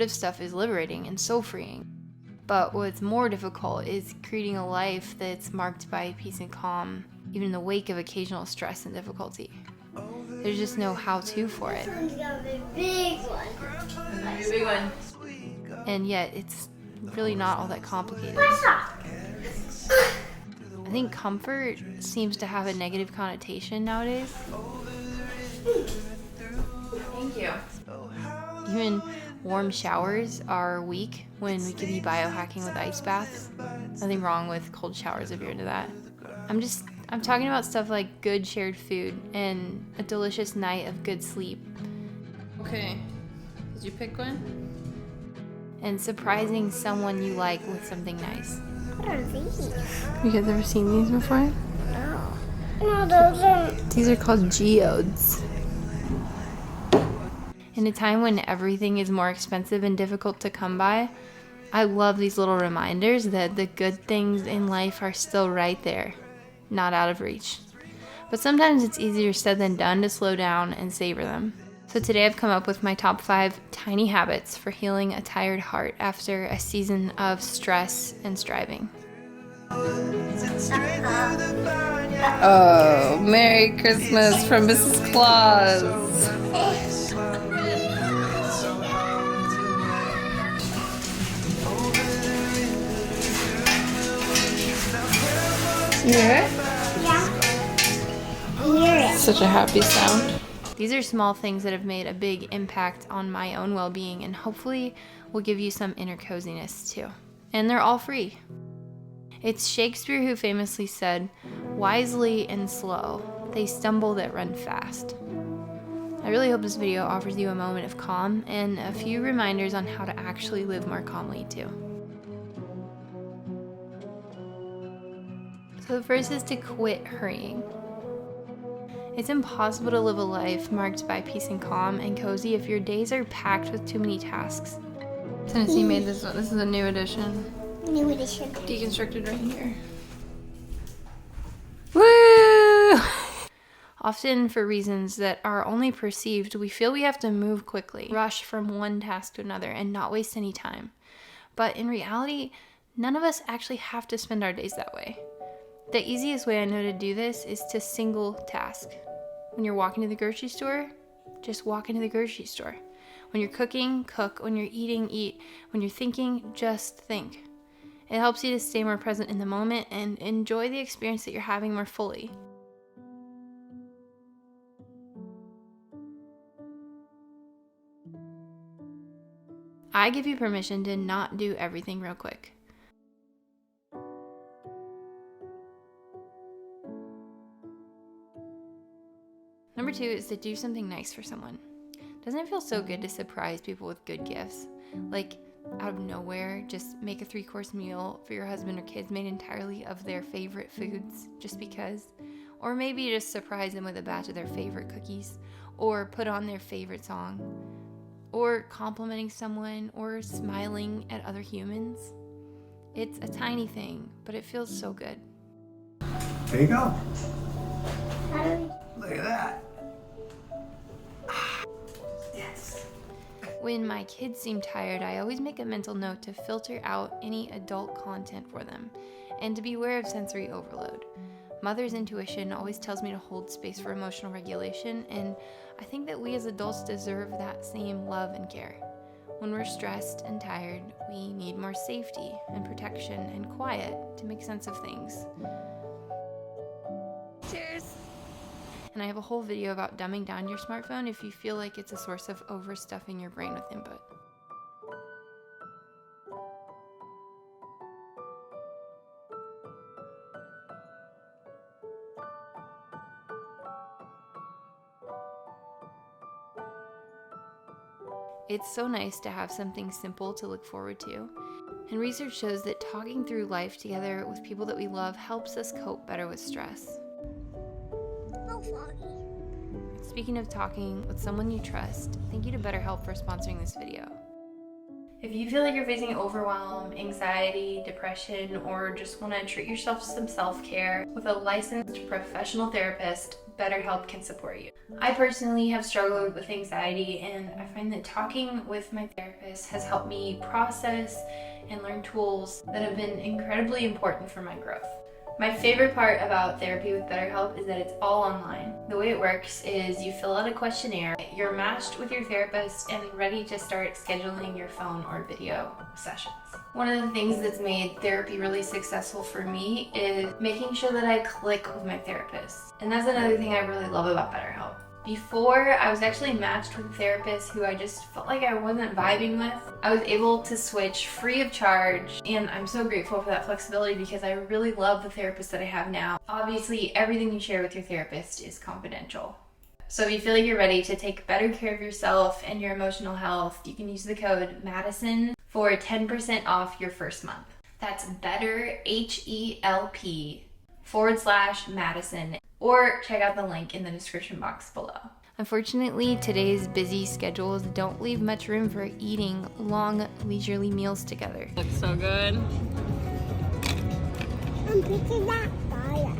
rid of stuff is liberating and so freeing. But what's more difficult is creating a life that's marked by peace and calm, even in the wake of occasional stress and difficulty. There's just no how-to for it. This one's gonna be a big one. Nice. Big one. And yet, it's really not all that complicated. I think comfort seems to have a negative connotation nowadays. Thank you. Even warm showers are weak when we could be biohacking with ice baths. Nothing wrong with cold showers if you're into that. I'm talking about stuff like good shared food and a delicious night of good sleep. Okay, did you pick one? And surprising someone you like with something nice. What are these? You guys ever seen these before? No. No, those are... These are called geodes. In a time when everything is more expensive and difficult to come by, I love these little reminders that the good things in life are still right there, not out of reach. But sometimes it's easier said than done to slow down and savor them. So today I've come up with my top 5 tiny habits for healing a tired heart after a season of stress and striving. Oh, Merry Christmas from Mrs. Claus. You hear it? Yeah. I hear it. Such a happy sound. These are small things that have made a big impact on my own well-being and hopefully will give you some inner coziness too. And they're all free. It's Shakespeare who famously said, "Wisely and slow, they stumble that run fast." I really hope this video offers you a moment of calm and a few reminders on how to actually live more calmly too. So the first is to quit hurrying. It's impossible to live a life marked by peace and calm and cozy if your days are packed with too many tasks. Tennessee made this one. This is a new edition. New edition. Deconstructed right here. Woo! Often for reasons that are only perceived, we feel we have to move quickly, rush from one task to another, and not waste any time. But in reality, none of us actually have to spend our days that way. The easiest way I know to do this is to single task. When you're walking to the grocery store, just walk into the grocery store. When you're cooking, cook. When you're eating, eat. When you're thinking, just think. It helps you to stay more present in the moment and enjoy the experience that you're having more fully. I give you permission to not do everything real quick. Number 2 is to do something nice for someone. Doesn't it feel so good to surprise people with good gifts? Like, out of nowhere, just make a 3-course meal for your husband or kids made entirely of their favorite foods, just because. Or maybe just surprise them with a batch of their favorite cookies, or put on their favorite song, or complimenting someone, or smiling at other humans. It's a tiny thing, but it feels so good. There you go. How do Look at that. Yes. When my kids seem tired, I always make a mental note to filter out any adult content for them and to be aware of sensory overload. Mother's intuition always tells me to hold space for emotional regulation, and I think that we as adults deserve that same love and care. When we're stressed and tired, we need more safety and protection and quiet to make sense of things. Cheers! And I have a whole video about dumbing down your smartphone if you feel like it's a source of overstuffing your brain with input. It's so nice to have something simple to look forward to. And research shows that talking through life together with people that we love helps us cope better with stress. Speaking of talking with someone you trust, thank you to BetterHelp for sponsoring this video. If you feel like you're facing overwhelm, anxiety, depression, or just want to treat yourself to some self-care with a licensed professional therapist, BetterHelp can support you. I personally have struggled with anxiety, and I find that talking with my therapist has helped me process and learn tools that have been incredibly important for my growth. My favorite part about therapy with BetterHelp is that it's all online. The way it works is you fill out a questionnaire, you're matched with your therapist, and ready to start scheduling your phone or video sessions. One of the things that's made therapy really successful for me is making sure that I click with my therapist. And that's another thing I really love about BetterHelp. Before, I was actually matched with a therapist who I just felt like I wasn't vibing with. I was able to switch free of charge, and I'm so grateful for that flexibility because I really love the therapist that I have now. Obviously, everything you share with your therapist is confidential. So if you feel like you're ready to take better care of yourself and your emotional health, you can use the code Madisun for 10% off your first month. That's BetterHelp/Madisun. Or check out the link in the description box below. Unfortunately, today's busy schedules don't leave much room for eating long, leisurely meals together. Looks so good. I'm picking that fire. Your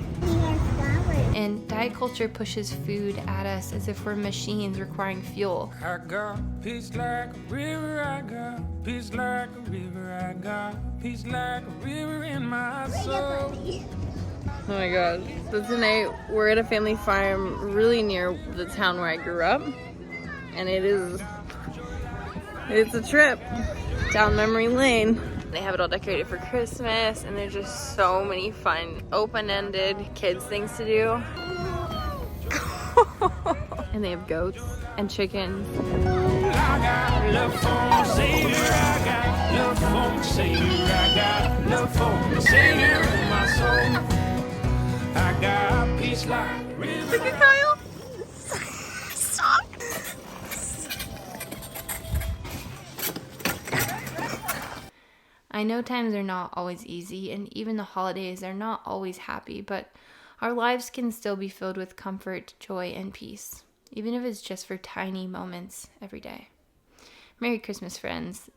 flowers. And diet culture pushes food at us as if we're machines requiring fuel. I got peace like a river, I got peace like a river, I got peace like a river in my soul. Oh my god. So tonight we're at a family farm really near the town where I grew up. And it's a trip down memory lane. They have it all decorated for Christmas, and there's just so many fun open-ended kids things to do. And they have goats and chickens. I got love for Savior, I got love for Savior, I got love for Savior in my soul. I got peace like a river. Look at Kyle. Stop. I know times are not always easy, and even the holidays are not always happy, but our lives can still be filled with comfort, joy, and peace, even if it's just for tiny moments every day. Merry Christmas, friends.